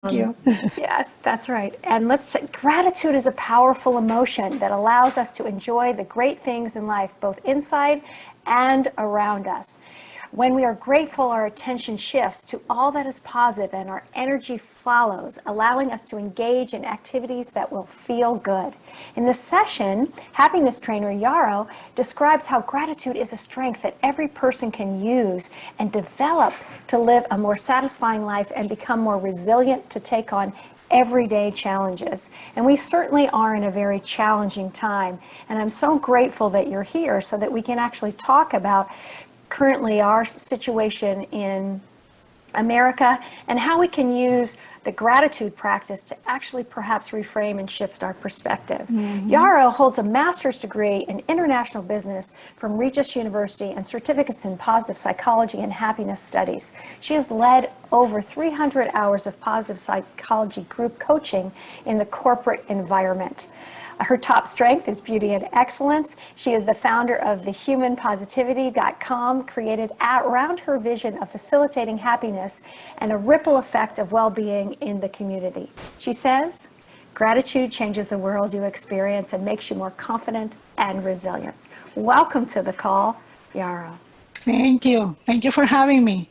Thank you. Yes, that's right. And let's say gratitude is a powerful emotion that allows us to enjoy the great things in life, both inside and around us. When we are grateful, our attention shifts to all that is positive and our energy follows, allowing us to engage in activities that will feel good. In this session, happiness trainer Yarrow describes how gratitude is a strength that every person can use and develop to live a more satisfying life and become more resilient to take on everyday challenges. And we certainly are in a very challenging time. And I'm so grateful that you're here so that we can actually talk about currently our situation in America and how we can use the gratitude practice to actually perhaps reframe and shift our perspective. Yarrow holds a master's degree in international business from Regis University and certificates in positive psychology and happiness studies. She has led over 300 hours of positive psychology group coaching in the corporate environment. Her top strength is beauty and excellence. She is the founder of thehumanpositivity.com, created around her vision of facilitating happiness and a ripple effect of well-being in the community. She says, gratitude changes the world you experience and makes you more confident and resilient. Welcome to the call, Yarrow. Thank you. Thank you for having me.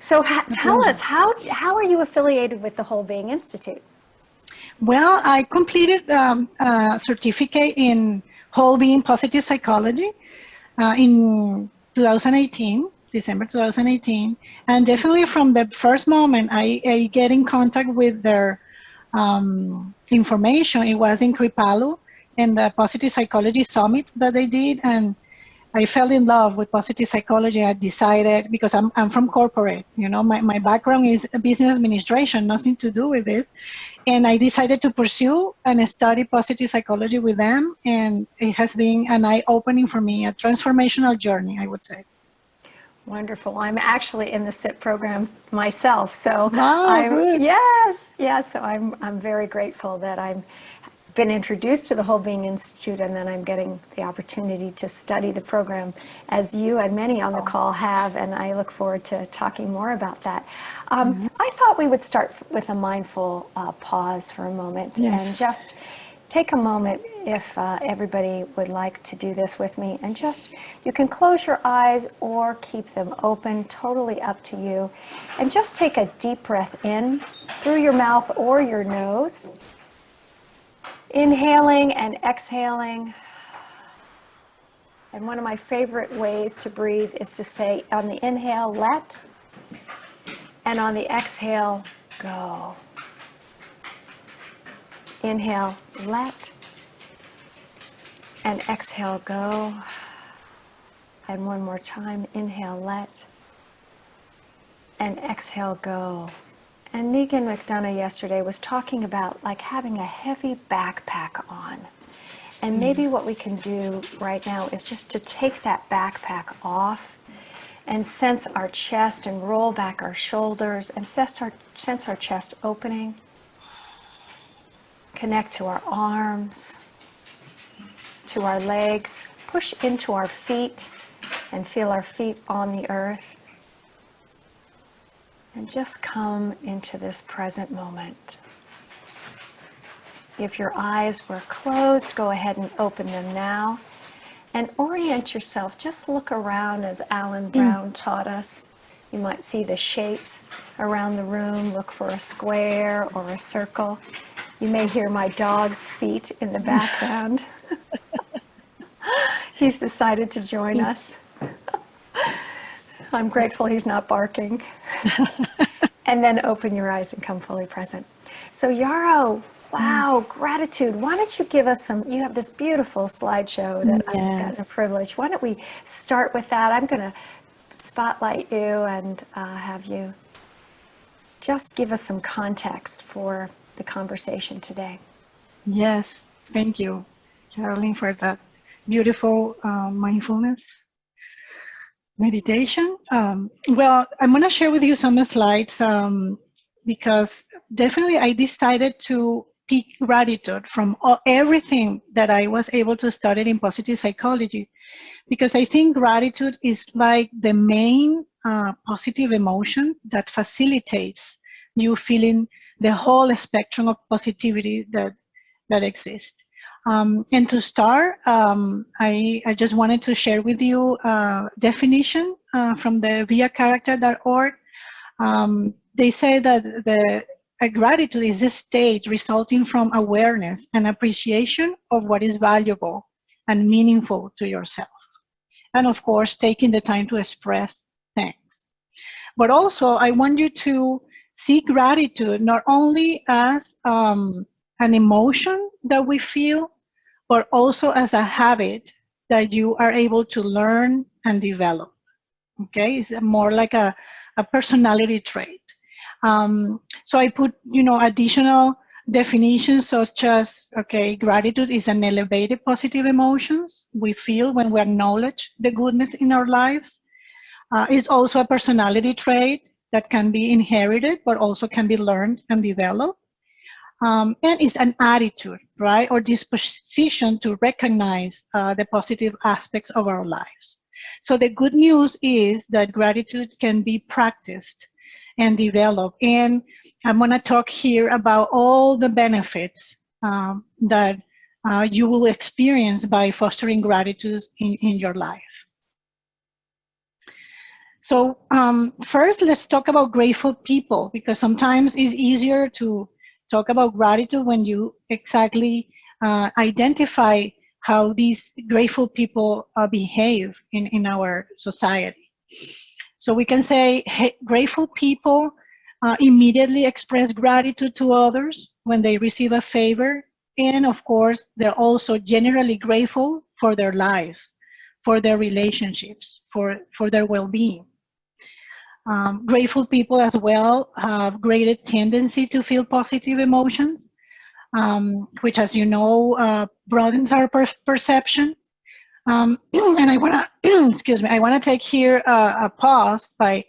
So tell us, how are you affiliated with the Whole Being Institute? Well, I completed a certificate in Whole Being Positive Psychology in 2018, December 2018. And definitely from the first moment I get in contact with their information, it was in Kripalu and the Positive Psychology Summit that they did. And I fell in love with positive psychology. I decided, because I'm from corporate, you know, my background is business administration, nothing to do with this. And I decided to pursue and study positive psychology with them. And it has been an eye-opening for me, a transformational journey, I would say. Wonderful. I'm actually in the SIP program myself. So Wow, good. yes. So I'm very grateful that I've been introduced to the Whole Being Institute, and then I'm getting the opportunity to study the program as you and many on the call have, and I look forward to talking more about that. I thought we would start with a mindful pause for a moment and just take a moment, if everybody would like to do this with me, and just, you can close your eyes or keep them open, totally up to you, and just take a deep breath in through your mouth or your nose. Inhaling and exhaling. And one of my favorite ways to breathe is to say, on the inhale, let, and on the exhale, go. Inhale, let, and exhale, go. And one more time, inhale, let, and exhale, go. And Megan McDonough yesterday was talking about like having a heavy backpack on. And maybe what we can do right now is just to take that backpack off and sense our chest and roll back our shoulders and sense our chest opening. Connect to our arms, to our legs, push into our feet and feel our feet on the earth. And just come into this present moment. If your eyes were closed, go ahead and open them now. And orient yourself. Just look around as Alan Brown taught us. You might see the shapes around the room. Look for a square or a circle. You may hear my dog's feet in the background. He's decided to join us. I'm grateful he's not barking. And then open your eyes and come fully present. So Yarrow, wow, gratitude. Why don't you give us some, you have this beautiful slideshow that I've gotten a privilege. Why don't we start with that? I'm going to spotlight you and have you just give us some context for the conversation today. Yes, thank you, Caroline, for that beautiful mindfulness meditation. Well, I'm going to share with you some slides because definitely I decided to pick gratitude from everything that I was able to study in positive psychology, because I think gratitude is like the main positive emotion that facilitates you feeling the whole spectrum of positivity that exists. And to start, I just wanted to share with you a definition from the viacharacter.org. They say that gratitude is a state resulting from awareness and appreciation of what is valuable and meaningful to yourself. And of course, taking the time to express thanks. But also, I want you to see gratitude not only as an emotion that we feel, but also as a habit that you are able to learn and develop. Okay, it's more like a personality trait. So I put, additional definitions such as, okay, gratitude is an elevated positive emotions we feel when we acknowledge the goodness in our lives. It's also a personality trait that can be inherited, but also can be learned and developed. And it's an attitude, right, or disposition to recognize the positive aspects of our lives. So the good news is that gratitude can be practiced and developed. And I'm going to talk here about all the benefits that you will experience by fostering gratitude in your life. So first, let's talk about grateful people, because sometimes it's easier to talk about gratitude when you exactly identify how these grateful people behave in our society. So we can say, hey, grateful people immediately express gratitude to others when they receive a favor. And of course, they're also generally grateful for their lives, for their relationships, for their well-being. Grateful people as well have greater tendency to feel positive emotions, which, as you know, broadens our perception. And I want to, excuse me, I want to take here a pause by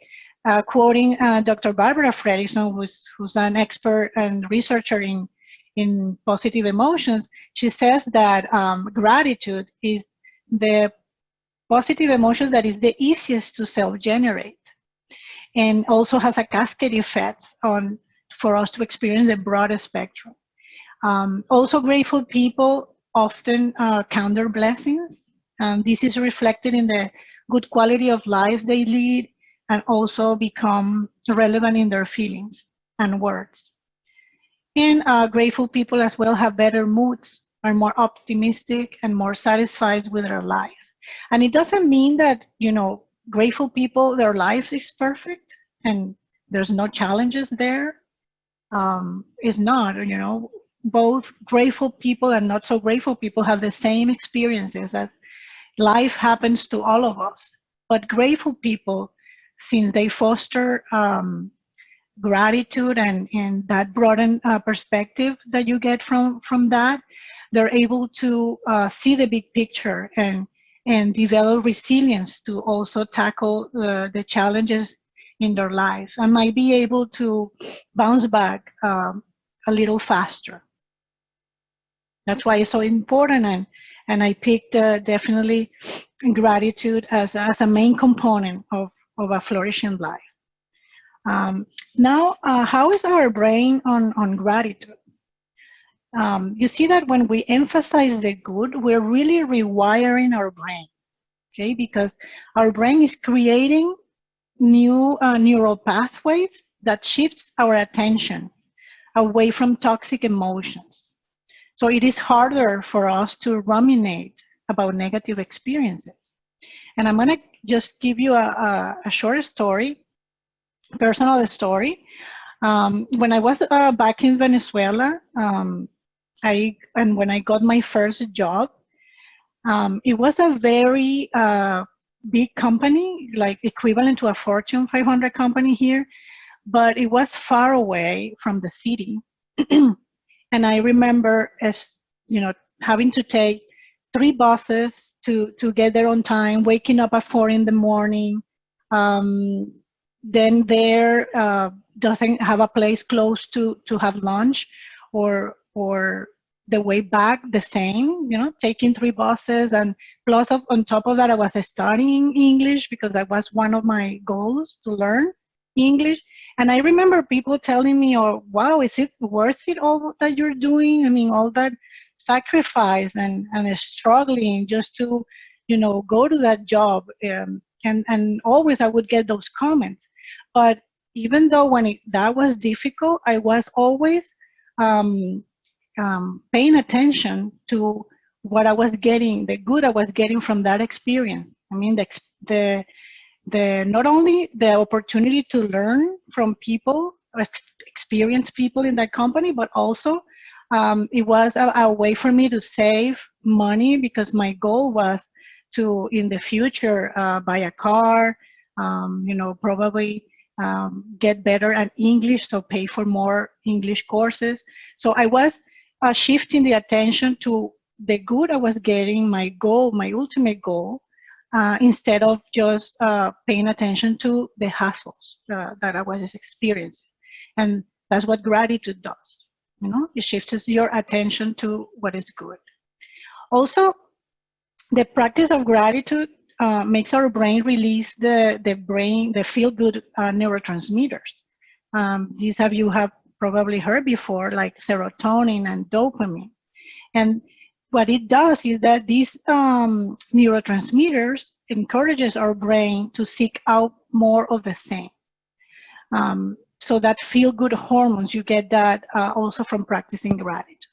quoting Dr. Barbara Fredrickson, who's an expert and researcher in positive emotions. She says that gratitude is the positive emotion that is the easiest to self-generate, and also has a cascade effect for us to experience the broadest spectrum. Also, grateful people often count their blessings. This is reflected in the good quality of life they lead, and also become relevant in their feelings and words. And grateful people as well have better moods, are more optimistic and more satisfied with their life. And it doesn't mean that, grateful people, their lives is perfect and there's no challenges there. It's not, both grateful people and not so grateful people have the same experiences, that life happens to all of us. But grateful people, since they foster gratitude and that broadened perspective that you get from that, they're able to see the big picture and develop resilience to also tackle the challenges in their lives, and might be able to bounce back a little faster. That's why it's so important, and I picked definitely gratitude as a main component of a flourishing life. Now, how is our brain on gratitude? You see that when we emphasize the good, we're really rewiring our brain, okay? Because our brain is creating new neural pathways that shifts our attention away from toxic emotions. So it is harder for us to ruminate about negative experiences. And I'm gonna just give you a short story, personal story. When I was back in Venezuela, when I got my first job, it was a very big company, like equivalent to a Fortune 500 company here, but it was far away from the city. And I remember, having to take 3 buses to get there on time, waking up at 4 in the morning. Then there doesn't have a place close to have lunch, or the way back the same, taking 3 buses, and plus on top of that, I was studying English because that was one of my goals to learn. English. And I remember people telling me, "Oh, wow, is it worth it all that you're doing? I mean, all that sacrifice and struggling just to, go to that job." And always I would get those comments. But even though that was difficult, I was always um, paying attention to what I was getting, the good I was getting from that experience. I mean, the not only the opportunity to learn from people, experienced people in that company, but also it was a way for me to save money, because my goal was to, in the future, buy a car, probably get better at English, so pay for more English courses. So I was shifting the attention to the good I was getting, my goal, my ultimate goal, instead of just paying attention to the hassles that I was experiencing. And that's what gratitude does. It shifts your attention to what is good. Also, the practice of gratitude makes our brain release the feel-good neurotransmitters. These of you have probably heard before, like serotonin and dopamine. And what it does is that these neurotransmitters encourages our brain to seek out more of the same. So that feel-good hormones, you get that also from practicing gratitude.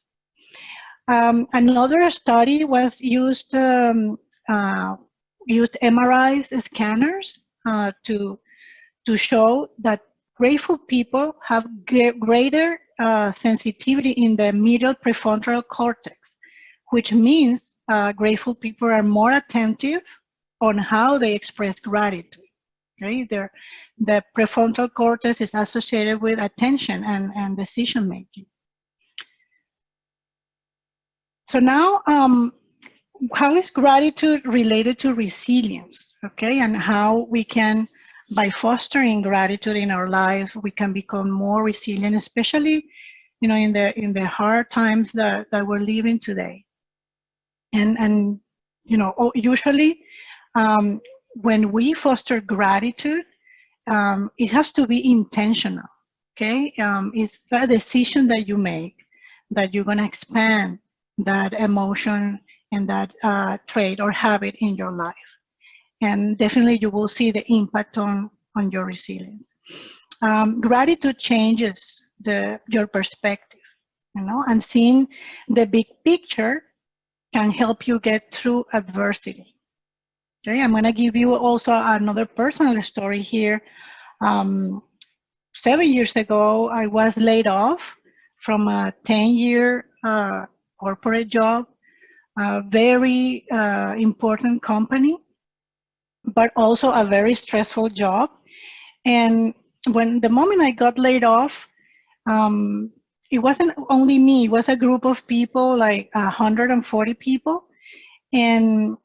Another study was used MRI scanners to show that grateful people have greater sensitivity in the medial prefrontal cortex, which means grateful people are more attentive on how they express gratitude. Okay? The prefrontal cortex is associated with attention and decision making. So now, how is gratitude related to resilience? Okay, and how we can, by fostering gratitude in our lives, we can become more resilient, especially, in the hard times that we're living today. And usually, when we foster gratitude, it has to be intentional. Okay, it's a decision that you make that you're going to expand that emotion and that trait or habit in your life. And definitely you will see the impact on your resilience. Gratitude changes your perspective, and seeing the big picture can help you get through adversity. Okay, I'm going to give you also another personal story here. 7 years ago, I was laid off from a 10-year corporate job, a very important company, but also a very stressful job. And the moment I got laid off, it wasn't only me, it was a group of people, like 140 people. And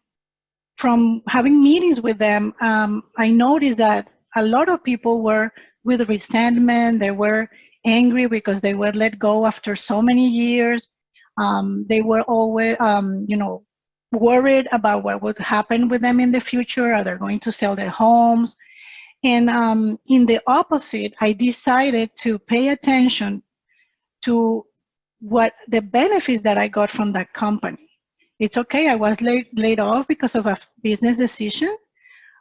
from having meetings with them, I noticed that a lot of people were with resentment. They were angry because they were let go after so many years. They were always, worried about what would happen with them in the future. Are they going to sell their homes? And in the opposite, I decided to pay attention to what the benefits that I got from that company. It's okay, I was laid off because of a business decision,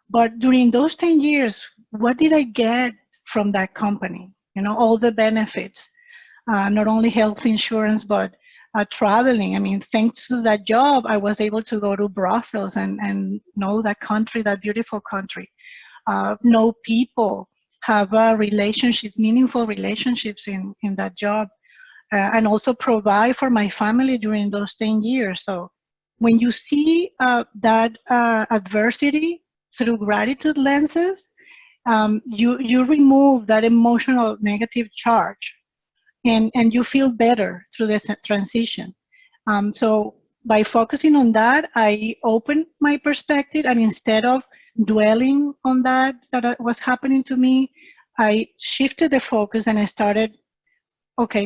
but during those 10 years, what did I get from that company? All the benefits, not only health insurance, but traveling. I mean, thanks to that job, I was able to go to Brussels and know that country, that beautiful country, know people, have meaningful relationships in that job, and also provide for my family during those 10 years. So when you see that adversity through gratitude lenses, you remove that emotional negative charge, and you feel better through this transition. So by focusing on that, I opened my perspective, and instead of dwelling on that was happening to me, I shifted the focus and I started,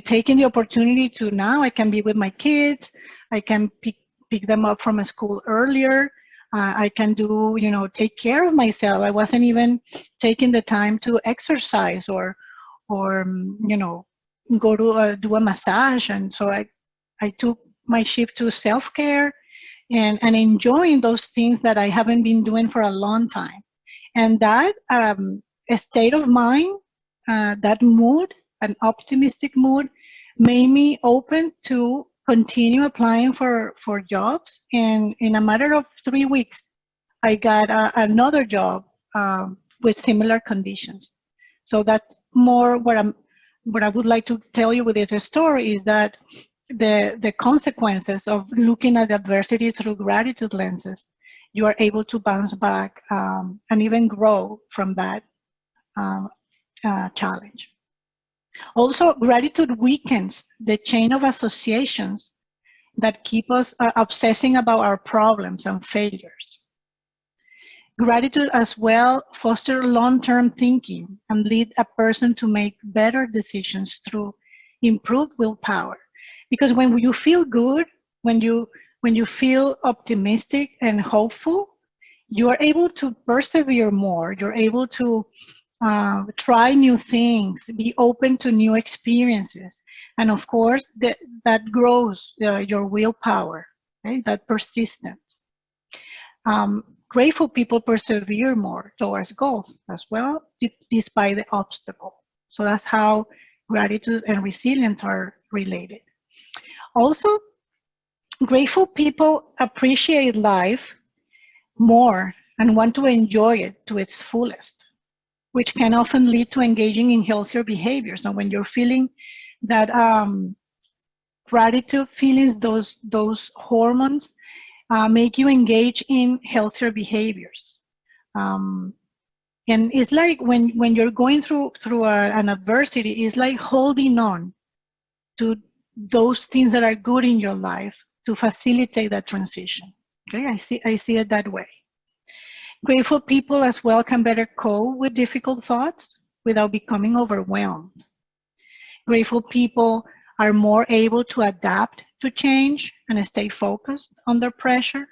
taking the opportunity to, now I can be with my kids, I can pick them up from a school earlier, I can do, take care of myself. I wasn't even taking the time to exercise or go to do a massage. And so I took my shift to self-care and enjoying those things that I haven't been doing for a long time. And that state of mind, that mood, an optimistic mood, made me open to continue applying for jobs. And in a matter of 3 weeks, I got another job with similar conditions. So that's more what I would like to tell you with this story is that the consequences of looking at adversity through gratitude lenses, you are able to bounce back and even grow from that challenge. Also, gratitude weakens the chain of associations that keep us obsessing about our problems and failures. Gratitude as well fosters long-term thinking and lead a person to make better decisions through improved willpower. Because when you feel good, when you feel optimistic and hopeful, you are able to persevere more. You're able to try new things, be open to new experiences. And of course, that grows your willpower, right? That persistence. Grateful people persevere more towards goals as well, despite the obstacle. So that's how gratitude and resilience are related. Also, grateful people appreciate life more and want to enjoy it to its fullest, which can often lead to engaging in healthier behaviors. And when you're feeling that gratitude feelings, those hormones make you engage in healthier behaviors. And it's like when you're going through an adversity, it's like holding on to those things that are good in your life to facilitate that transition. Okay, I see it that way. Grateful people as well can better cope with difficult thoughts without becoming overwhelmed. Grateful people are more able to adapt to change and stay focused under pressure.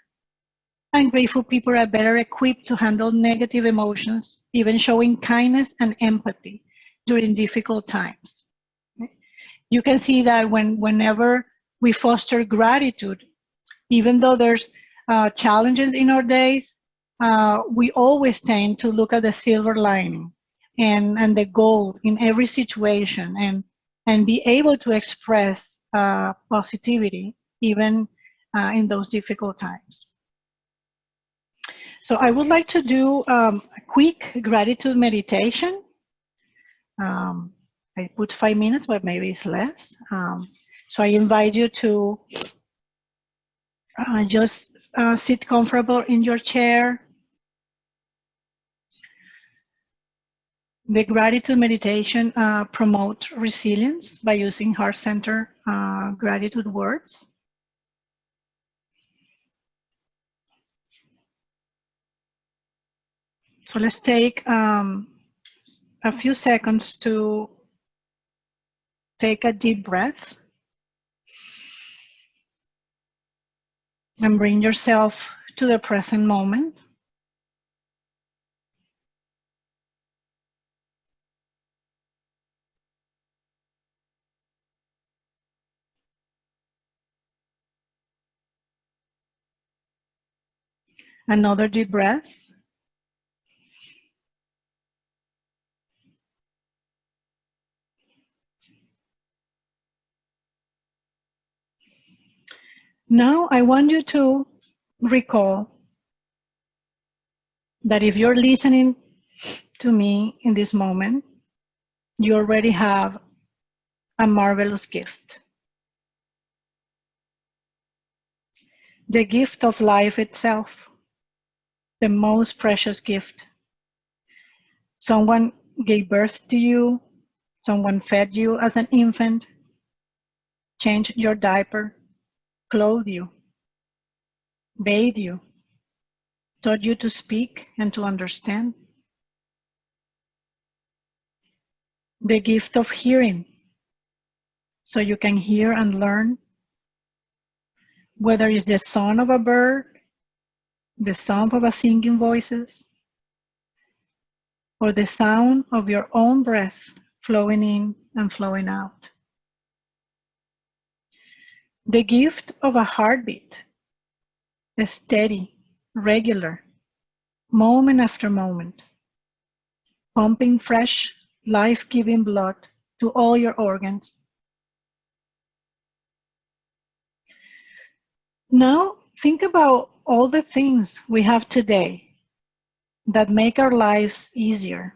And grateful people are better equipped to handle negative emotions, even showing kindness and empathy during difficult times. You can see that whenever we foster gratitude, even though there's challenges in our days, we always tend to look at the silver lining and the gold in every situation and be able to express positivity even in those difficult times. So I would like to do a quick gratitude meditation. I put 5 minutes, but maybe it's less. So I invite you to just sit comfortable in your chair. The gratitude meditation promotes resilience by using heart-centered gratitude words. So let's take a few seconds to take a deep breath and bring yourself to the present moment. Another deep breath. Now I want you to recall that if you're listening to me in this moment, you already have a marvelous gift. The gift of life itself, the most precious gift. Someone gave birth to you, someone fed you as an infant, changed your diaper, clothed you, bathed you, taught you to speak and to understand. The gift of hearing, so you can hear and learn, whether it's the song of a bird, the sound of a singing voices, or the sound of your own breath flowing in and flowing out. The gift of a heartbeat, a steady, regular, moment after moment, pumping fresh, life-giving blood to all your organs. Now, think about all the things we have today that make our lives easier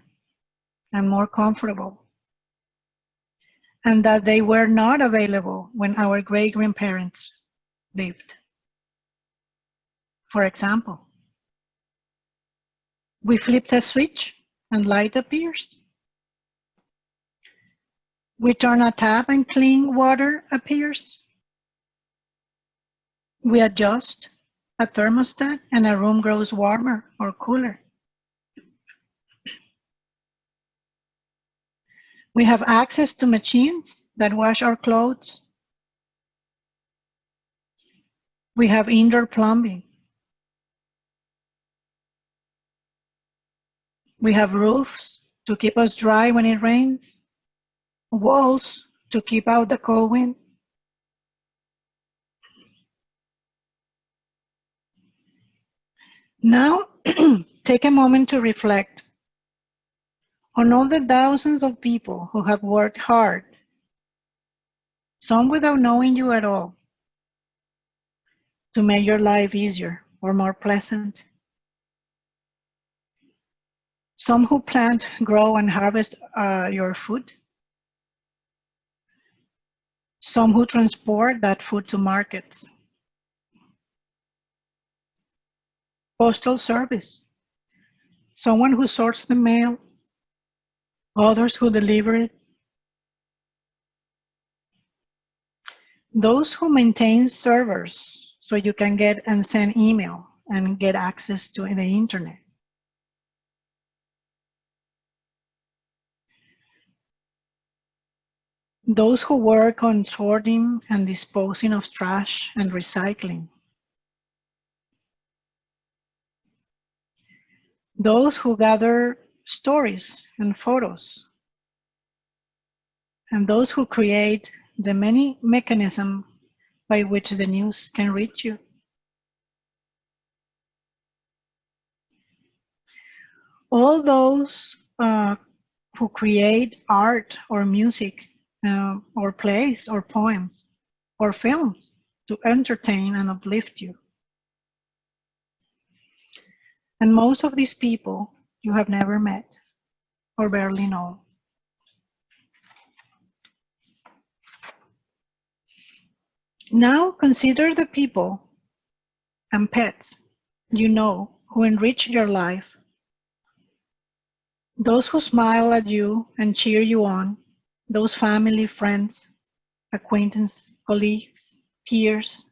and more comfortable, and that they were not available when our great-grandparents lived. For example, we flipped a switch and light appears. We turn a tap and clean water appears. We adjust a thermostat and a room grows warmer or cooler. We have access to machines that wash our clothes. We have indoor plumbing. We have roofs to keep us dry when it rains, walls to keep out the cold wind. Now, take a moment to reflect on all the thousands of people who have worked hard, some without knowing you at all, to make your life easier or more pleasant. Some who plant, grow, and harvest your food. Some who transport that food to markets. Postal service. Someone who sorts the mail. Others who deliver it. Those who maintain servers so you can get and send email and get access to the internet. Those who work on sorting and disposing of trash and recycling. Those who gather stories and photos. And those who create the many mechanisms by which the news can reach you. All those who create art or music or plays or poems or films to entertain and uplift you. And most of these people you have never met or barely know. Now consider the people and pets you know who enrich your life. Those who smile at you and cheer you on, those family, friends, acquaintances, colleagues, peers.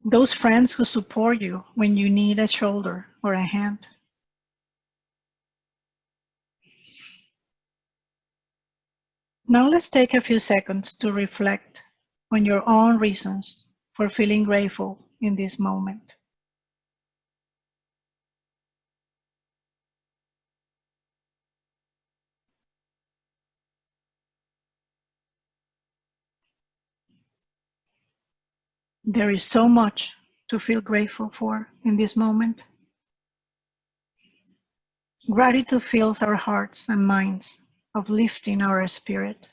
Those friends who support you when you need a shoulder or a hand. Now let's take a few seconds to reflect on your own reasons for feeling grateful in this moment. There is so much to feel grateful for in this moment. Gratitude fills our hearts and minds, uplifting our spirit.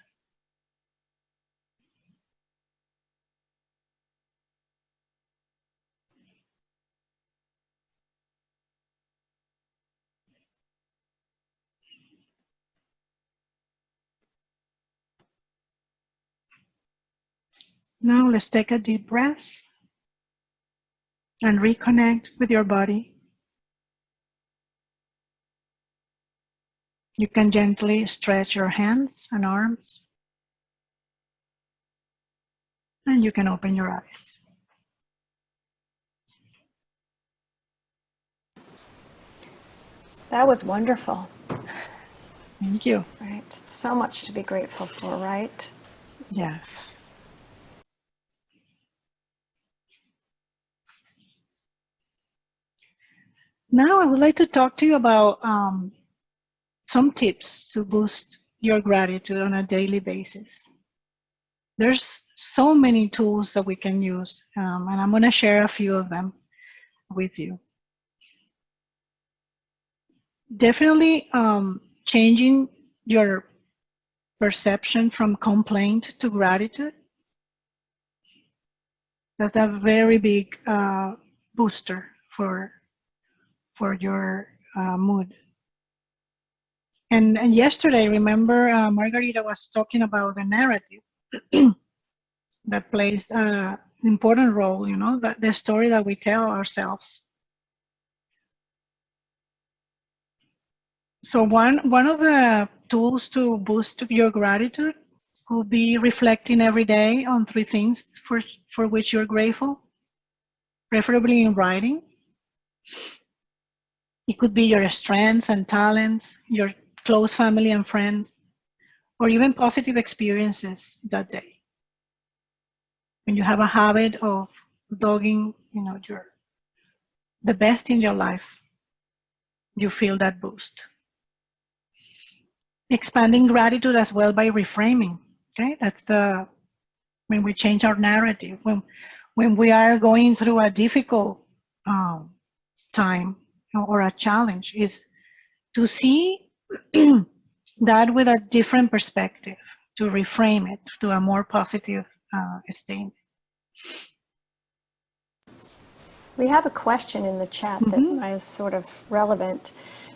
Now let's take a deep breath and reconnect with your body. You can gently stretch your hands and arms, and you can open your eyes. That was wonderful. Thank you. Right. So much to be grateful for, right? Yes. Now I would like to talk to you about some tips to boost your gratitude on a daily basis. There's so many tools that we can use, and I'm going to share a few of them with you. Definitely changing your perception from complaint to gratitude. That's a very big booster for your mood. And yesterday, remember, Margarita was talking about the narrative that plays an important role, you know, that the story that we tell ourselves. So one of the tools to boost your gratitude could be reflecting every day on 3 things for which you're grateful, preferably in writing. It could be your strengths and talents, your close family and friends, or even positive experiences that day. When you have a habit of dogging, you know, the best in your life, you feel that boost. Expanding gratitude as well by reframing. Okay, that's when we change our narrative. When we are going through a difficult time or a challenge, is to see that with a different perspective, to reframe it to a more positive state. We have a question in the chat that is sort of relevant.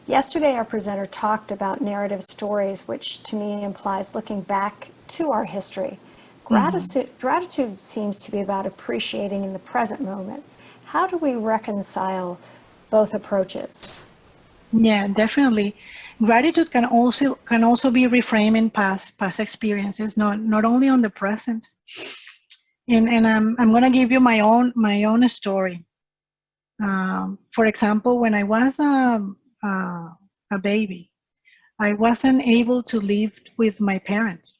Yesterday, our presenter talked about narrative stories, which to me implies looking back to our history. Gratitude seems to be about appreciating in the present moment. How do we reconcile both approaches? Yeah, definitely. Gratitude can also be reframing past experiences, not only on the present. And I'm gonna give you my own story. For example, when I was a baby, I wasn't able to live with my parents.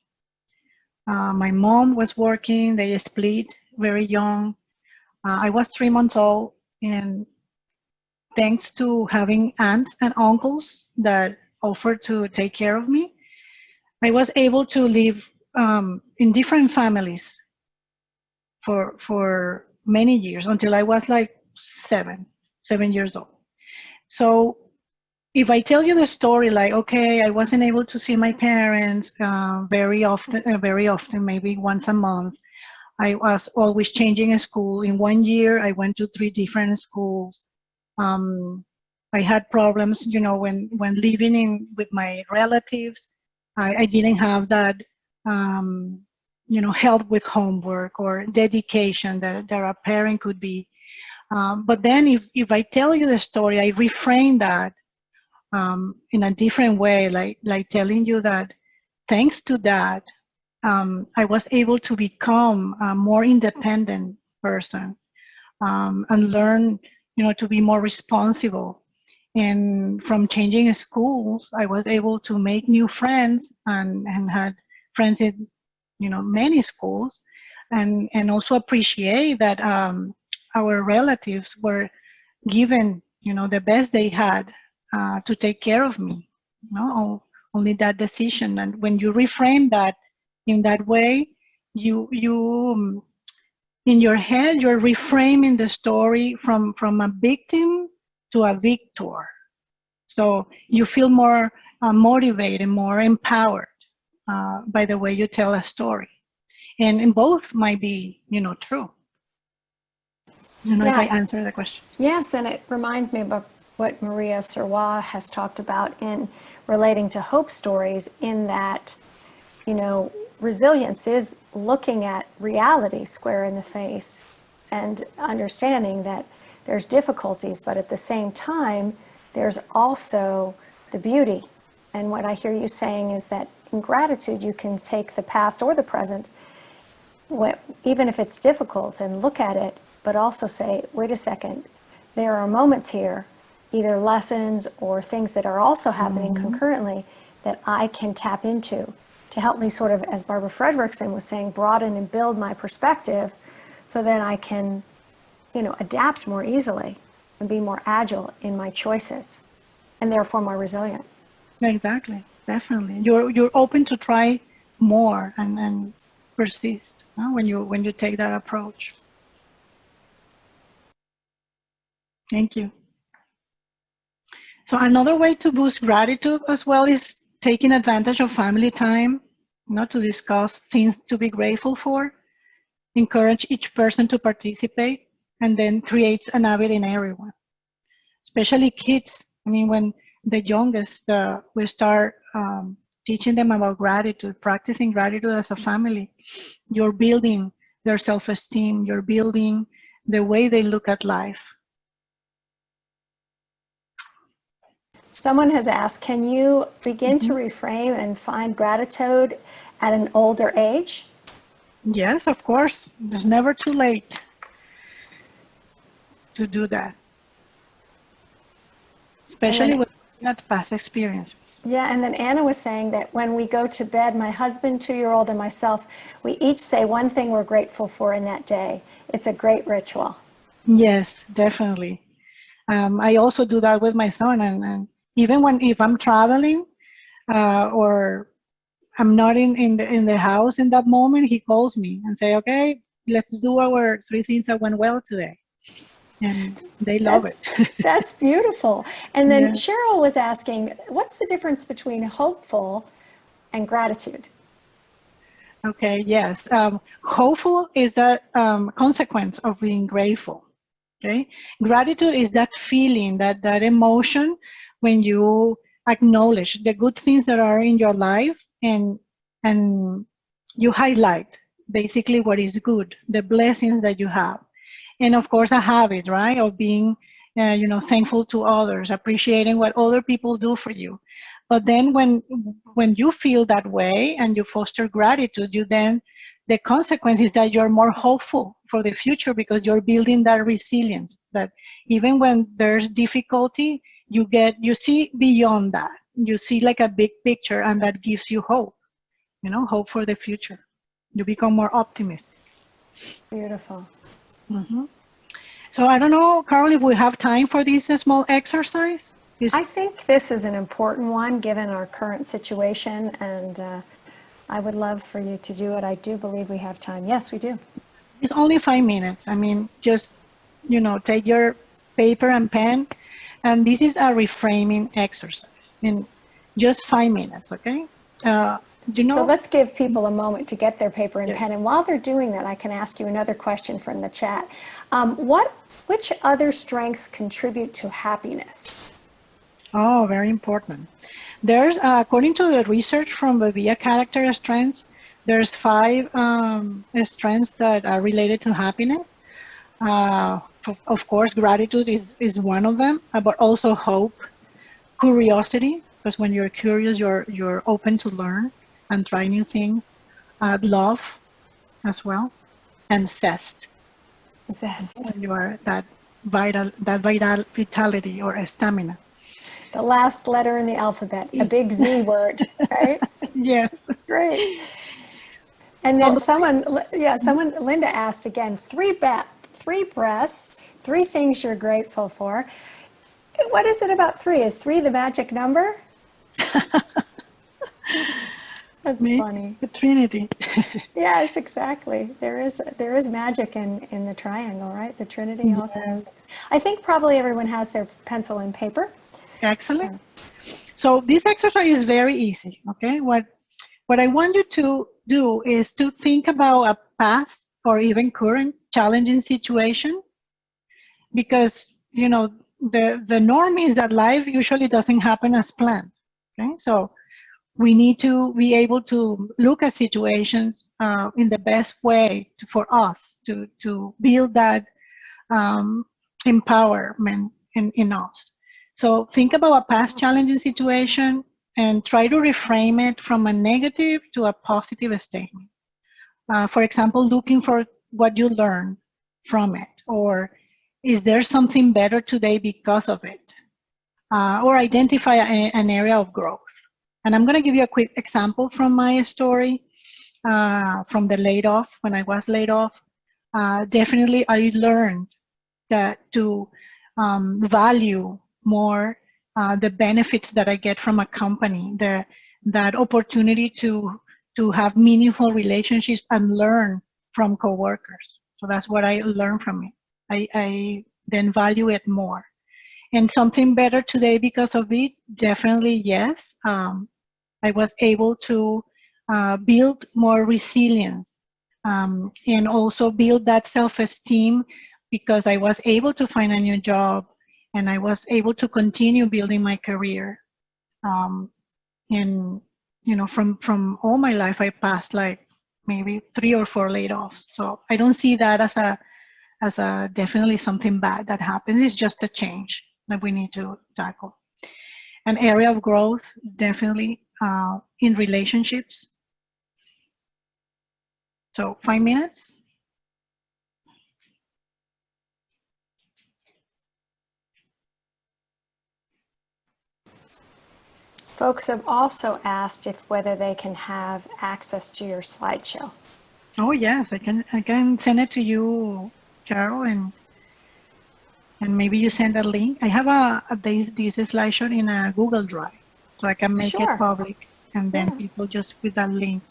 My mom was working, they split very young. I was 3 months old, and thanks to having aunts and uncles that offered to take care of me, I was able to live in different families for many years until I was like 7 years old. So if I tell you the story, like, okay, I wasn't able to see my parents very often, maybe once a month. I was always changing a school. In 1 year, I went to 3 different schools. I had problems, you know, when living with my relatives. I didn't have that, you know, help with homework or dedication that a parent could be. But then if I tell you the story, I reframe that in a different way, like telling you that thanks to that, I was able to become a more independent person and learn, you know, to be more responsible. And from changing schools, I was able to make new friends and had friends in, you know, many schools, and also appreciate that our relatives were given, you know, the best they had to take care of me. You know, only that decision. And when you reframe that in that way, you in your head, you're reframing the story from a victim to a victor. So you feel more motivated, more empowered by the way you tell a story. And both might be, you know, true. I don't know if I answered the question. Yes, and it reminds me about what Maria Serwa has talked about in relating to hope stories, in that, you know, resilience is looking at reality square in the face and understanding that there's difficulties, but at the same time, there's also the beauty. And what I hear you saying is that in gratitude, you can take the past or the present, even if it's difficult, and look at it, but also say, wait a second, there are moments here, either lessons or things that are also happening concurrently, that I can tap into to help me sort of, as Barbara Fredrickson was saying, broaden and build my perspective so that I can, you know, adapt more easily. and be more agile in my choices, and therefore more resilient. Exactly, definitely. You're open to try more and persist, huh, when you take that approach. Thank you. So another way to boost gratitude as well is taking advantage of family time, to discuss things to be grateful for, encourage each person to participate, and then creates an habit in everyone, especially kids. I mean, when the youngest, we start teaching them about gratitude, practicing gratitude as a family, you're building their self-esteem, you're building the way they look at life. Someone has asked, can you begin to reframe and find gratitude at an older age? Yes, of course. It's never too late to do that, especially with not past experiences. Yeah, and then Anna was saying that when we go to bed, my husband, 2-year-old, and myself, we each say one thing we're grateful for in that day. It's a great ritual. Yes, definitely. I also do that with my son, and even if I'm traveling or I'm not in the house in that moment, he calls me and say, "Okay, let's do our 3 things that went well today," and they love it. That's beautiful. And then Yeah. Cheryl was asking, what's the difference between hopeful and gratitude? Okay. Yes. Hopeful is a consequence of being grateful. Okay. Gratitude is that feeling, that emotion when you acknowledge the good things that are in your life and you highlight basically what is good, the blessings that you have. And of course, a habit, right, of being, thankful to others, appreciating what other people do for you. But then when you feel that way and you foster gratitude, the consequence is that you're more hopeful for the future because you're building that resilience, that even when there's difficulty, you see beyond that. You see like a big picture, and that gives you hope, hope for the future. You become more optimistic. Beautiful. Mm-hmm. So I don't know, Carol, if we have time for this small exercise. I think this is an important one given our current situation, and I would love for you to do it. I do believe we have time. Yes, we do. It's only 5 minutes. I mean, just, take your paper and pen, and this is a reframing exercise in just 5 minutes, okay? So let's give people a moment to get their paper and Yeah. pen. And while they're doing that, I can ask you another question from the chat. Which other strengths contribute to happiness? Oh, very important. There's, according to the research from the VIA character strengths, there's 5 strengths that are related to happiness. Of course, gratitude is one of them, but also hope, curiosity, because when you're curious, you're open to learn and try new things. Love as well, and zest. Zest. You are that vitality or stamina. The last letter in the alphabet, a big Z word, right? Yes. Great. And then Linda asked again, three breasts, 3 things you're grateful for. What is it about 3? Is 3 the magic number? That's funny. The Trinity. Yes, exactly. There is magic in the triangle, right? The Trinity, all kinds of things. I think probably everyone has their pencil and paper. Excellent. So this exercise is very easy, okay? What I want you to do is to think about a past or even current challenging situation, because, the norm is that life usually doesn't happen as planned, okay? So we need to be able to look at situations in the best way for us to build that empowerment in us. So think about a past challenging situation and try to reframe it from a negative to a positive statement. For example, looking for what you learned from it, or is there something better today because of it? Or identify an area of growth. And I'm going to give you a quick example from my story, from the laid off, when I was laid off. Definitely, I learned that to value more the benefits that I get from a company, that opportunity to have meaningful relationships and learn from coworkers. So that's what I learned from it. I then value it more. And something better today because of it, definitely yes. I was able to build more resilience, and also build that self-esteem because I was able to find a new job and I was able to continue building my career. And from all my life, I passed like maybe 3 or 4 layoffs. So I don't see that as a definitely something bad that happens. It's just a change that we need to tackle. An area of growth, definitely, in relationships. So 5 minutes. Folks have also asked if whether they can have access to your slideshow. Oh yes, I can send it to you, Carol, and maybe you send a link. I have this slideshow in a Google Drive, so I can make it Sure. public, and then Yeah. people just with that link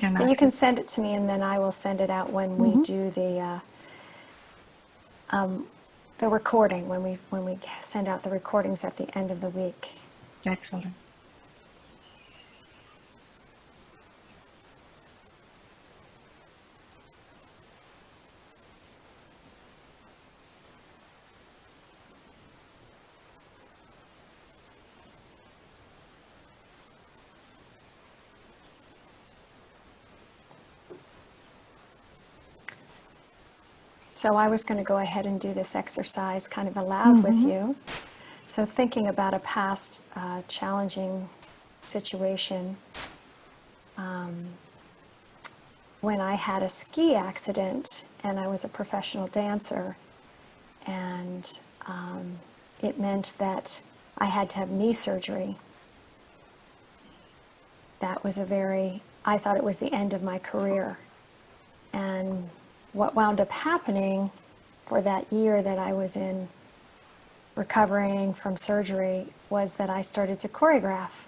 can And you can access. send it to me, and then I will send it out when we do the recording, when we send out the recordings at the end of the week. Excellent. So I was going to go ahead and do this exercise kind of aloud with you. So thinking about a past challenging situation, when I had a ski accident and I was a professional dancer, and it meant that I had to have knee surgery. That was I thought it was the end of my career. And what wound up happening for that year that I was in recovering from surgery was that I started to choreograph.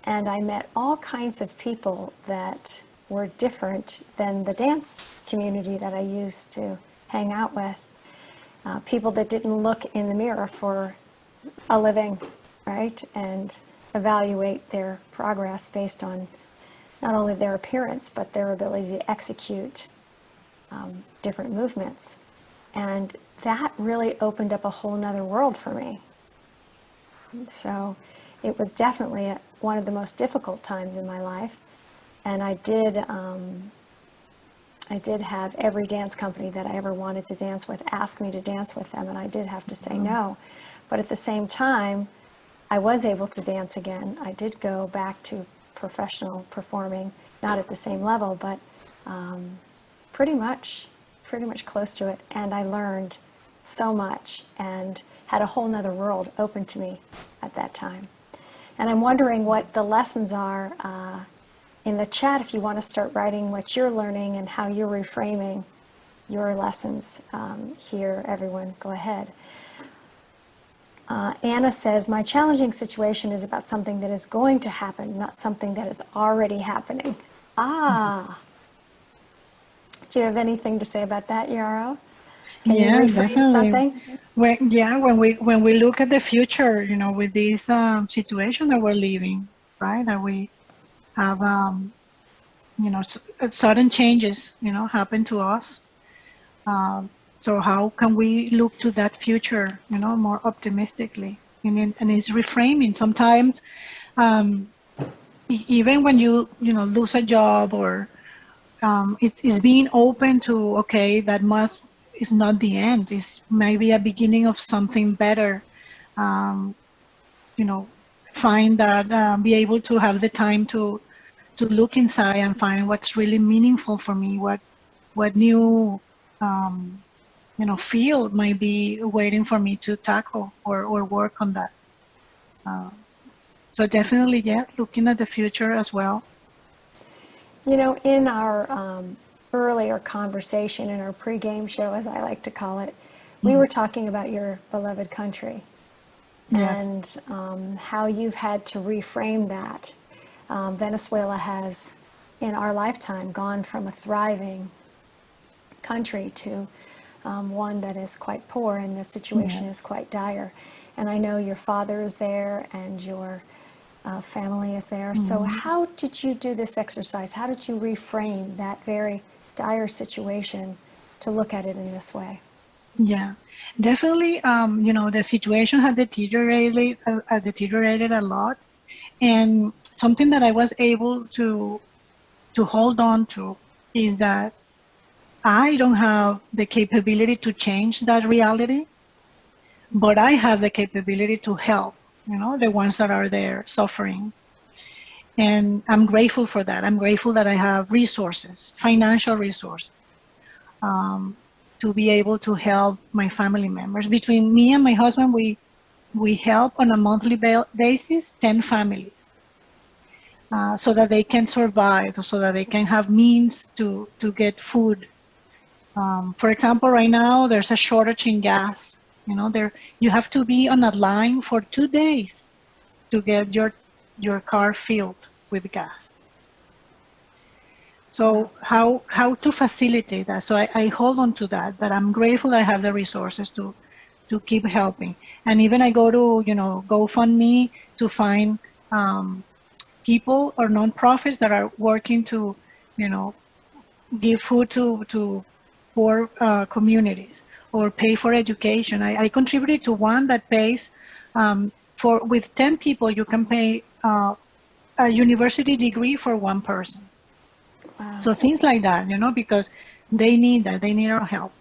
And I met all kinds of people that were different than the dance community that I used to hang out with. People that didn't look in the mirror for a living, right? And evaluate their progress based on not only their appearance, but their ability to execute different movements. And that really opened up a whole nother world for me. So it was definitely one of the most difficult times in my life. And I did have every dance company that I ever wanted to dance with ask me to dance with them, and I did have to say no. But at the same time, I was able to dance again. I did go back to professional performing, not at the same level, but pretty much close to it. And I learned so much and had a whole nother world open to me at that time. And I'm wondering what the lessons are in the chat, if you want to start writing what you're learning and how you're reframing your lessons here. Everyone, go ahead. Anna says, my challenging situation is about something that is going to happen, not something that is already happening. Ah. Do you have anything to say about that, Yarrow? Can you reframe Definitely. something? When we look at the future, with this situation that we're living, right? That we have, sudden changes, happen to us. So how can we look to that future, more optimistically? And it's reframing. Sometimes, even when you lose a job, or it's being open to, okay, that is not the end. It's maybe a beginning of something better. Find that, be able to have the time to look inside and find what's really meaningful for me, what new field might be waiting for me to tackle or work on that. So definitely, looking at the future as well. In our earlier conversation, in our pregame show, as I like to call it, We were talking about your beloved country. Yes. And how you've had to reframe that. Venezuela has, in our lifetime, gone from a thriving country to one that is quite poor, and the situation is quite dire. And I know your father is there and your family is there. So how did you do this exercise? How did you reframe that very dire situation to look at it in this way? Yeah, definitely. The situation had deteriorated a lot, and something that I was able to hold on to is that I don't have the capability to change that reality, but I have the capability to help, the ones that are there suffering. And I'm grateful for that. I'm grateful that I have resources, financial resources, to be able to help my family members. Between me and my husband, we help on a monthly basis 10 families, so that they can survive, so that they can have means to get food. For example, right now there's a shortage in gas. You have to be on a line for 2 days to get your car filled with gas. So how to facilitate that? So I hold on to that I'm grateful that I have the resources to keep helping. And even I go to, GoFundMe to find people or nonprofits that are working to, give food to poor communities or pay for education. I contributed to one that pays with 10 people, you can pay a university degree for one person. Wow. So things like that, because they need that. They need our help.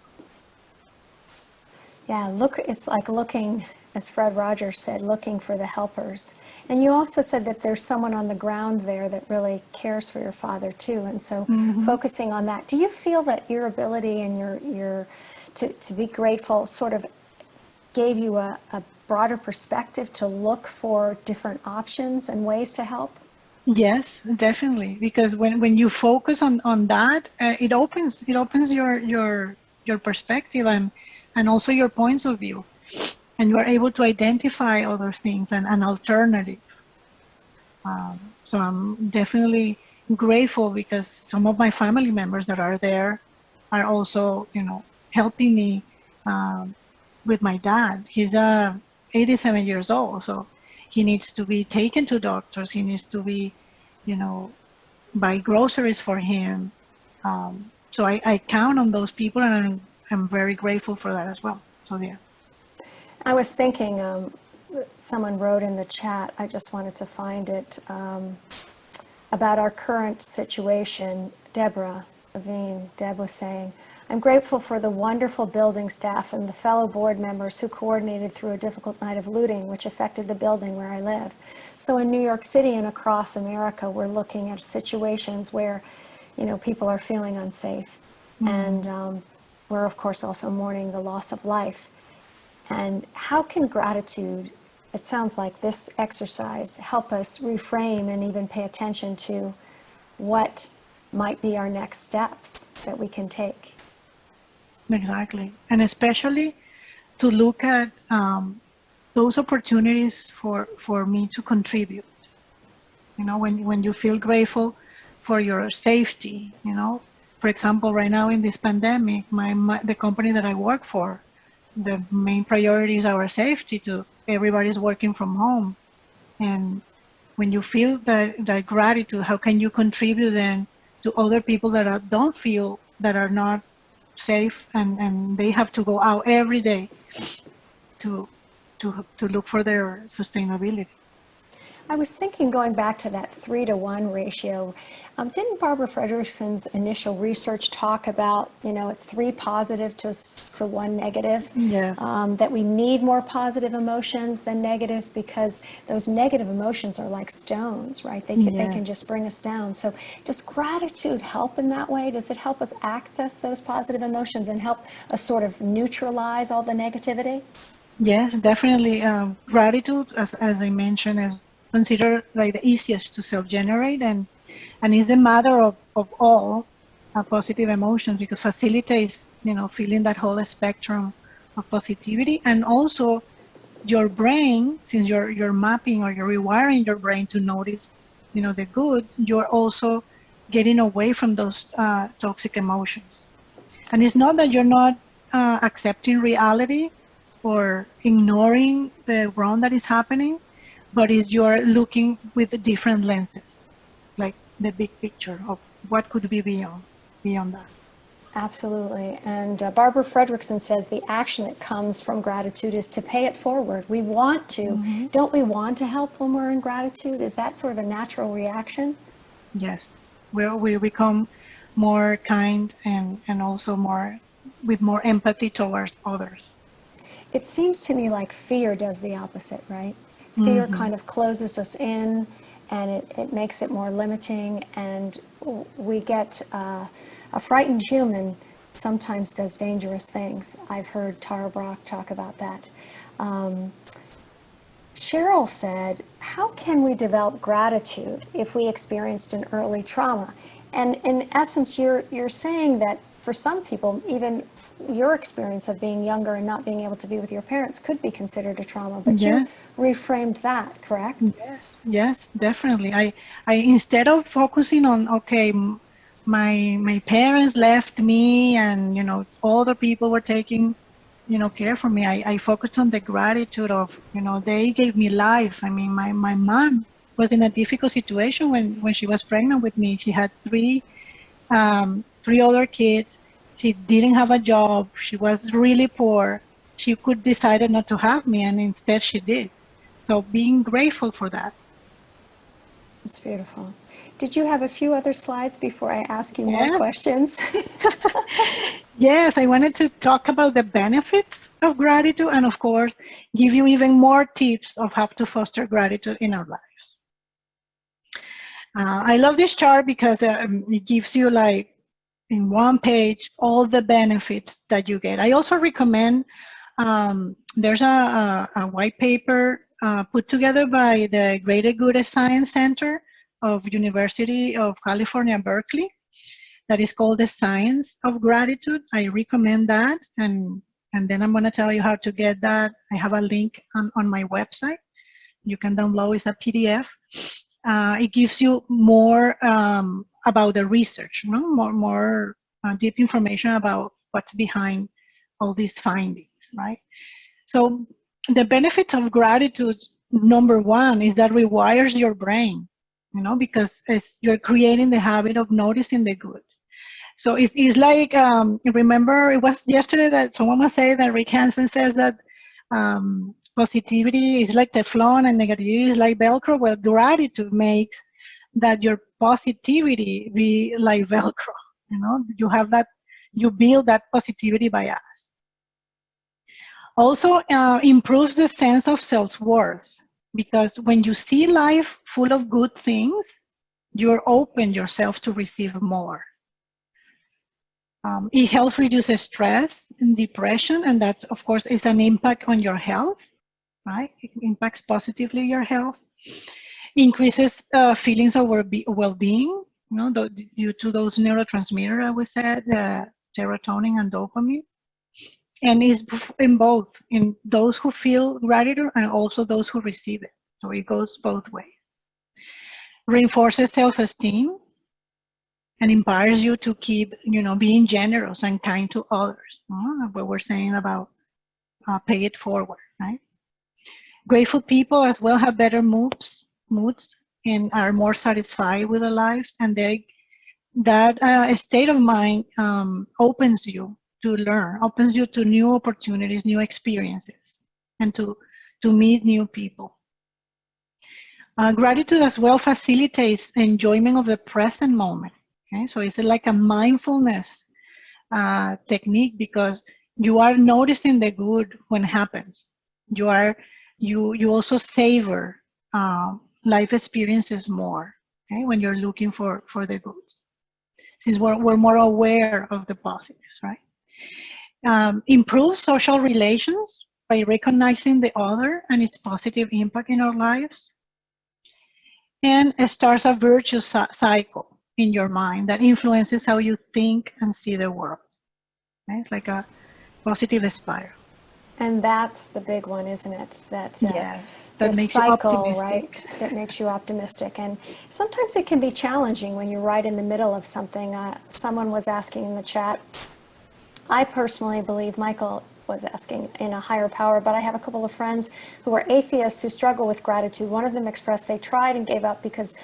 Yeah, it's like looking, as Fred Rogers said, looking for the helpers. And you also said that there's someone on the ground there that really cares for your father too. And so focusing on that, do you feel that your ability and your to be grateful sort of gave you a broader perspective to look for different options and ways to help? Yes, definitely. Because when you focus on that, it opens your perspective and also your points of view, and you are able to identify other things and an alternative. So I'm definitely grateful because some of my family members that are there are also, helping me with my dad. He's 87 years old, so he needs to be taken to doctors. He needs to be, buy groceries for him. So I count on those people, and I'm very grateful for that as well. So yeah. I was thinking, someone wrote in the chat, I just wanted to find it, about our current situation. Deborah Levine, Deb was saying, I'm grateful for the wonderful building staff and the fellow board members who coordinated through a difficult night of looting, which affected the building where I live. So in New York City and across America, we're looking at situations where, people are feeling unsafe. And we're, of course, also mourning the loss of life. And how can gratitude, it sounds like this exercise, help us reframe and even pay attention to what might be our next steps that we can take? Exactly. And especially to look at those opportunities for me to contribute. When you feel grateful for your safety, for example, right now in this pandemic, the company that I work for, the main priority is our safety. Everybody's working from home. And when you feel that gratitude, how can you contribute then to other people that don't feel, that are not safe, and they have to go out every day to look for their sustainability? I was thinking, going back to that 3-to-1 ratio, didn't Barbara Fredrickson's initial research talk about, it's 3 positive to 1 negative? Yes. That we need more positive emotions than negative, because those negative emotions are like stones, right? They can just bring us down. So does gratitude help in that way? Does it help us access those positive emotions and help us sort of neutralize all the negativity? Yes, definitely. Gratitude, as I mentioned, is considered like the easiest to self-generate, and is the mother of all positive emotions, because facilitates, feeling that whole spectrum of positivity, and also your brain, since you're mapping or you're rewiring your brain to notice, the good, you're also getting away from those toxic emotions. And it's not that you're not accepting reality or ignoring the wrong that is happening, but is you're looking with different lenses, like the big picture of what could be beyond that. Absolutely. And Barbara Fredrickson says the action that comes from gratitude is to pay it forward. We want to, don't we want to help when we're in gratitude? Is that sort of a natural reaction? Yes, we become more kind and also with more empathy towards others. It seems to me like fear does the opposite, right? Fear kind of closes us in, and it makes it more limiting, and we get a frightened human sometimes does dangerous things. I've heard Tara Brach talk about that. Cheryl said, how can we develop gratitude if we experienced an early trauma? And in essence, you're saying that for some people, even your experience of being younger and not being able to be with your parents could be considered a trauma, but Yes. you reframed that, correct? Yes, definitely. I instead of focusing on, okay, my parents left me and, all the people were taking, care for me. I focused on the gratitude of, they gave me life. I mean, my mom was in a difficult situation when she was pregnant with me. She had three other kids. She didn't have a job. She was really poor. She could decided not to have me, and instead she did. So being grateful for that. It's beautiful. Did you have a few other slides before I ask you more Yes. questions? Yes, I wanted to talk about the benefits of gratitude and, of course, give you even more tips of how to foster gratitude in our lives. I love this chart because it gives you, like, in one page, all the benefits that you get. I also recommend, there's a white paper put together by the Greater Good Science Center of University of California, Berkeley, that is called The Science of Gratitude. I recommend that, and then I'm going to tell you how to get that. I have a link on my website. You can download. It's a PDF. It gives you more about the research, more deep information about what's behind all these findings, right? So the benefits of gratitude, number one, is that rewires your brain, because you're creating the habit of noticing the good. So it's like, remember, it was yesterday that someone was saying that Rick Hansen says that positivity is like Teflon and negativity is like Velcro. Well, gratitude makes that your positivity be like Velcro. You have that, you build that positivity by us. Also improves the sense of self-worth, because when you see life full of good things, you're open yourself to receive more. It helps reduce stress and depression, and that, of course, is an impact on your health, right? It impacts positively your health. Increases feelings of well-being, due to those neurotransmitters, I would say, serotonin and dopamine. And is in both, in those who feel gratitude and also those who receive it. So it goes both ways. Reinforces self-esteem and empowers you to keep, being generous and kind to others. What we're saying about pay it forward, right? Grateful people as well have better moods, and are more satisfied with their lives, and that state of mind opens you to learn, opens you to new opportunities, new experiences, and to meet new people. Gratitude as well facilitates enjoyment of the present moment. Okay, so it's like a mindfulness technique, because you are noticing the good when it happens. You also savor life experiences more, okay, when you're looking for the good, since we're more aware of the positives, right? Improve social relations by recognizing the other and its positive impact in our lives. And it starts a virtuous cycle in your mind that influences how you think and see the world. Okay? It's like a positive spiral. And that's the big one, isn't it? That Yes, that this makes you cycle, optimistic. right? That makes you optimistic. And sometimes it can be challenging when you're right in the middle of something. Someone was asking in the chat. I personally believe Michael was asking in a higher power, but I have a couple of friends who are atheists who struggle with gratitude. One of them expressed they tried and gave up because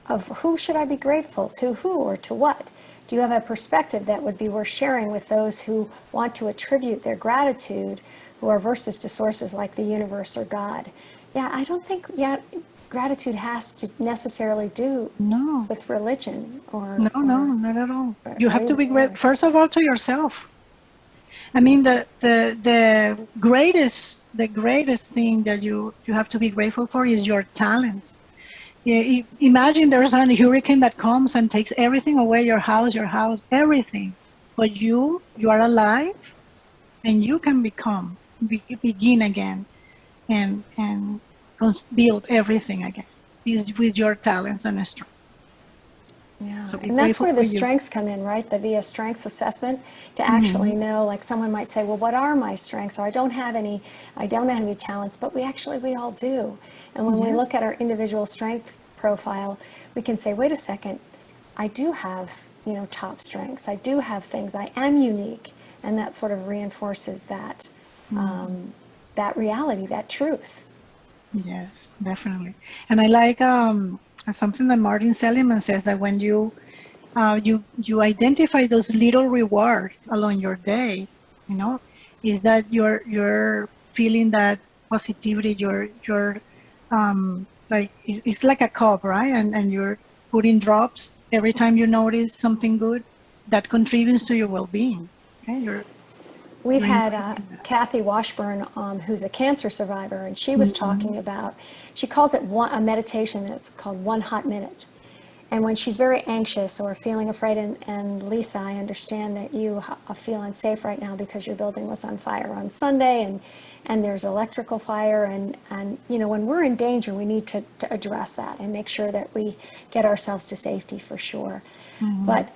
of who should I be grateful to, who or to what? Do you have a perspective that would be worth sharing with those who want to attribute their gratitude, who are averse to sources like the universe or God? Yeah, I don't think gratitude has to necessarily do No, with religion no, not at all. You or have to even be great, yours. first of all, to yourself. I mean, the greatest thing that you have to be grateful for is your talents. Yeah, imagine there's a hurricane that comes and takes everything away, your house, everything. But you are alive, and you can begin again, and build everything again with your talents and strengths. Yeah, So be and that's grateful where for the you. strengths come in, right? The VIA strengths assessment to actually Hmm. know, like someone might say, well, what are my strengths? Or I don't have any talents, but we all do. And when we Yes, look at our individual strength profile, we can say, wait a second, I do have, top strengths. I do have things. I am unique. And that sort of reinforces that reality, that truth. yes, definitely. And I like something that Martin Seligman says, that when you identify those little rewards along your day, you know, is that you're feeling that positivity. You're like it's like a cup, right? And you're putting drops every time you notice something good that contributes to your well-being. Okay, We you're had increasing that. Kathy Washburn, who's a cancer survivor, and she was Hmm. talking about, she calls it a meditation that's called 1 hot minute. And when she's very anxious or feeling afraid, and Lisa, I understand that you feel unsafe right now because your building was on fire on Sunday, and there's electrical fire, and when we're in danger, we need to address that and make sure that we get ourselves to safety for sure. Hmm. But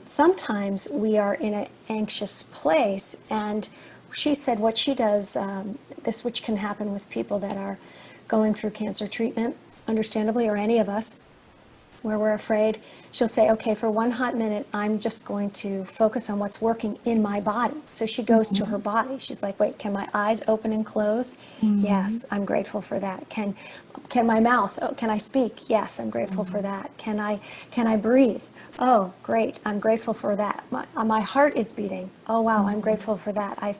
sometimes we are in an anxious place, and she said what she does, this which can happen with people that are going through cancer treatment, understandably, or any of us, where we're afraid, she'll say, okay, for 1 hot minute, I'm just going to focus on what's working in my body. So she goes to her body. She's like, wait, can my eyes open and close? Hmm. Yes, I'm grateful for that. Can my mouth, can I speak? Yes, I'm grateful for that. Can I breathe? Oh, great, I'm grateful for that. My heart is beating. Oh, wow, I'm Hmm. grateful for that. I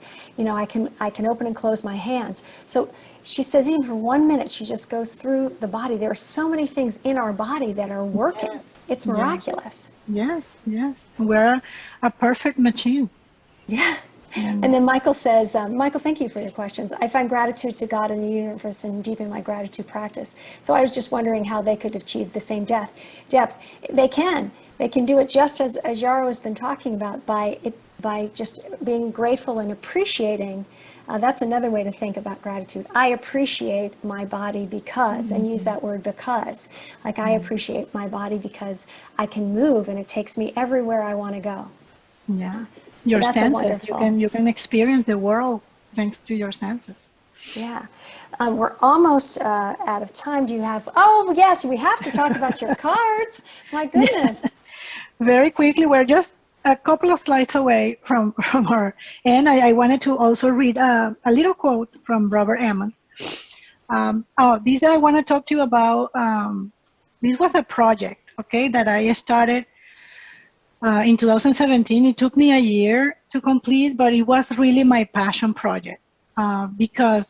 can open and close my hands. So she says even for 1 minute, she just goes through the body. There are so many things in our body that are working. Yes, It's yes, miraculous. yes, yes. We're a perfect machine. Yeah. And And then Michael says, Michael, thank you for your questions. I find gratitude to God and the universe and deepen my gratitude practice. So I was just wondering how they could achieve the same depth. They can. They can do it just as Yaro has been talking about by just being grateful and appreciating. That's another way to think about gratitude. I appreciate my body because, and use that word because. Like I appreciate my body because I can move and it takes me everywhere I want to go. yeah, So your that's a senses. You wonderful. can experience the world thanks to your senses. Yeah. We're almost out of time. Do you have, oh, yes, we have to talk about your cards. My Yeah, goodness. very quickly. We're just a couple of slides away from her, and I wanted to also read a little quote from Robert Emmons. This I want to talk to you about. This was a project, okay, that I started in 2017. It took me a year to complete, but it was really my passion project because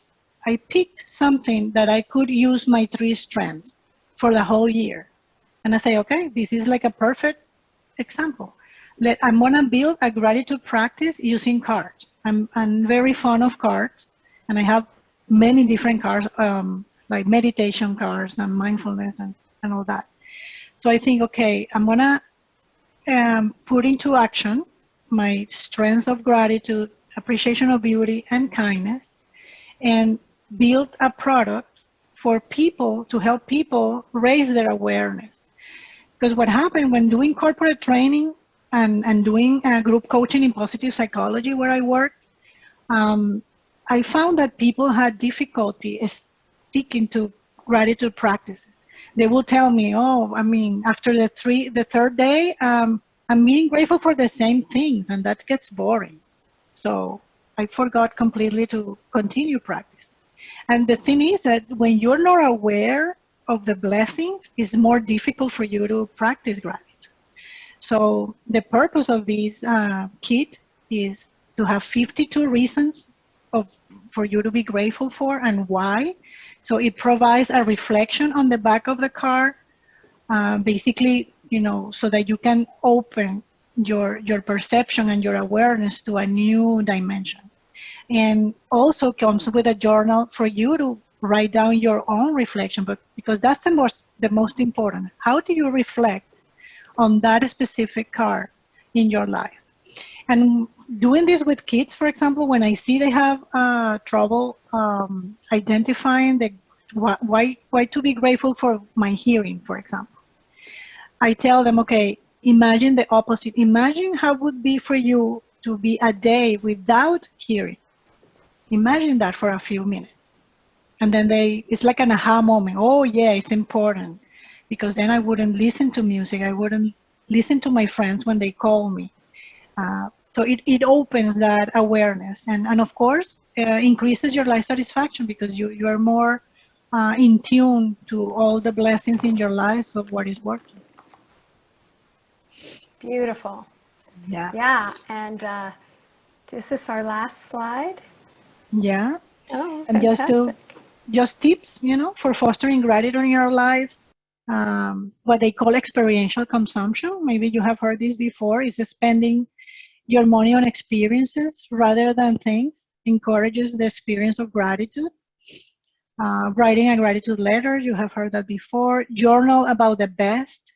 I picked something that I could use my three strengths for the whole year. And I say, okay, this is like a perfect example. I'm going to build a gratitude practice using cards. I'm very fond of cards, and I have many different cards, like meditation cards and mindfulness and all that. So I think, okay, I'm going to put into action my strengths of gratitude, appreciation of beauty, and kindness, and build a product for people to help people raise their awareness. Because what happened when doing corporate training and doing group coaching in positive psychology where I work, um, I found that people had difficulty sticking to gratitude practices. They will tell me, oh, I mean, after the third day, I'm being grateful for the same things, and that gets boring. So I forgot completely to continue practice. And the thing is that when you're not aware of the blessings, it's more difficult for you to practice gratitude. So the purpose of this kit is to have 52 reasons for you to be grateful for and why. So it provides a reflection on the back of the card, basically, so that you can open your perception and your awareness to a new dimension. And also comes with a journal for you to write down your own reflection, but because that's the most important. How do you reflect on that specific card in your life? And doing this with kids, for example, when I see they have trouble identifying why to be grateful for my hearing, for example, I tell them, okay, imagine the opposite. Imagine how it would be for you to be a day without hearing. Imagine that for a few minutes. And then it's like an aha moment. Oh yeah, it's important. Because then I wouldn't listen to music. I wouldn't listen to my friends when they call me. So it opens that awareness. And of course, increases your life satisfaction because you are more in tune to all the blessings in your life of what is working. Beautiful. Yeah. Yeah. And is this our last slide? Yeah. Oh, and fantastic. just tips, for fostering gratitude in your lives. What they call experiential consumption. Maybe you have heard this before. Is spending your money on experiences rather than things. Encourages the experience of gratitude. Writing a gratitude letter. You have heard that before. Journal about the best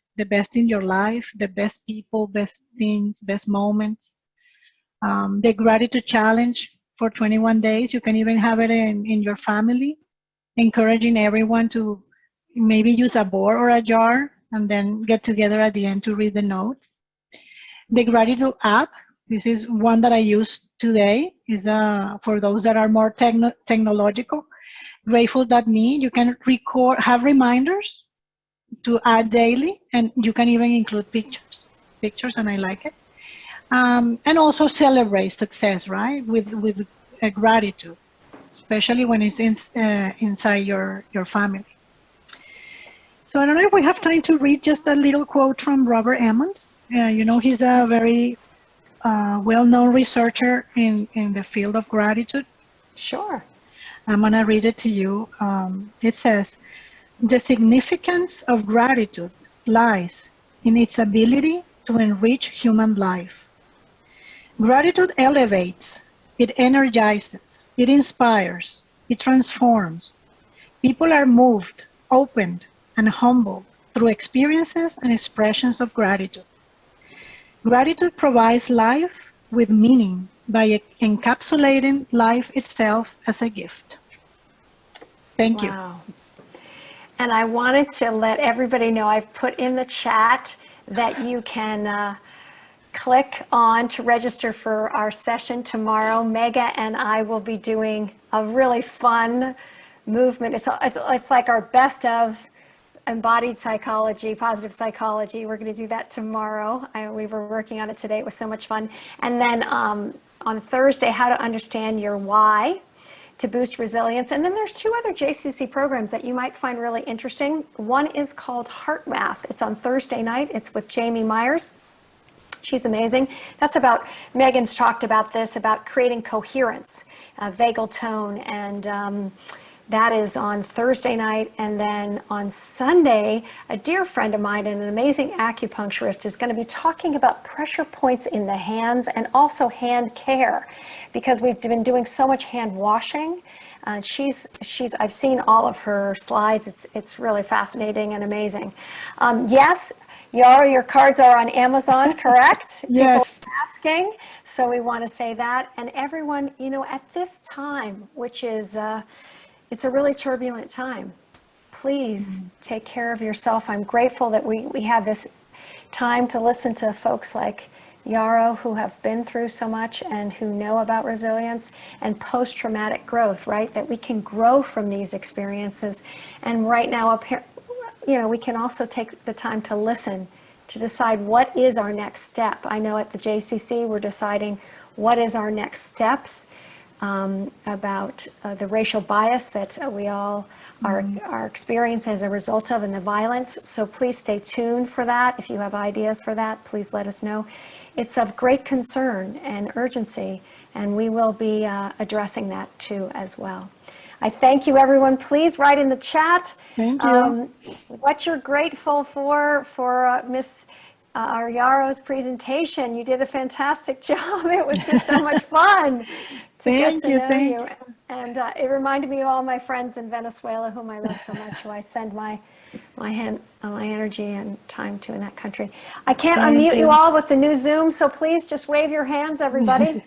in your life, the best people, best things, best moments. The gratitude challenge for 21 days. You can even have it in your family, encouraging everyone to maybe use a board or a jar and then get together at the end to read the notes. The gratitude app, this is one that I use today, is for those that are more technological. Grateful.me, you can have reminders to add daily, and you can even include pictures, and I like it. And also celebrate success, right? With gratitude, especially when it's inside your family. So I don't know if we have time to read just a little quote from Robert Emmons. He's a very well-known researcher in the field of gratitude. Sure. I'm going to read it to you. It says, the significance of gratitude lies in its ability to enrich human life. Gratitude elevates, it energizes, it inspires, it transforms. People are moved, opened, and humbled through experiences and expressions of gratitude. Gratitude provides life with meaning by encapsulating life itself as a gift. Thank you. Wow. And I wanted to let everybody know, I've put in the chat that you can click on to register for our session tomorrow. Mega and I will be doing a really fun movement. It's like our best of embodied psychology, positive psychology. We're going to do that tomorrow. We were working on it today. It was so much fun. And then on Thursday, how to understand your why to boost resilience. And then there's 2 other JCC programs that you might find really interesting. One is called Heart Math. It's on Thursday night. It's with Jamie Myers. She's amazing. That's about, Megan's talked about this, about creating coherence, vagal tone, and that is on Thursday night. And then on Sunday, a dear friend of mine and an amazing acupuncturist is going to be talking about pressure points in the hands and also hand care, because we've been doing so much hand washing. I've seen all of her slides. It's really fascinating and amazing. Yes, Yara, your cards are on Amazon, correct? Yes. People are asking, so we want to say that. And everyone, at this time, which is, it's a really turbulent time, please take care of yourself. I'm grateful that we have this time to listen to folks like Yaro, who have been through so much and who know about resilience and post-traumatic growth, right? That we can grow from these experiences. And right now, we can also take the time to listen, to decide what is our next step. I know at the JCC, we're deciding what is our next steps about the racial bias that we all are experiencing as a result of, and the violence. So please stay tuned for that. If you have ideas for that, please let us know. It's of great concern and urgency, and we will be addressing that too as well. I thank you, everyone. Please write in the chat what you're grateful for Miss Yaro's presentation. You did a fantastic job. It was just so much fun to get to know you. And it reminded me of all my friends in Venezuela, whom I love so much, who I send my energy and time to in that country. I can't unmute you all with the new Zoom, so please just wave your hands, everybody.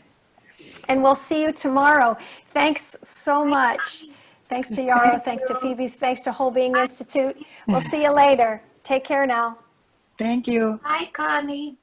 And we'll see you tomorrow. Thanks so much. Thanks to Yaro, thanks to Phoebe, thanks to Whole Being Institute. We'll see you later. Take care now. Thank you. Hi, Connie.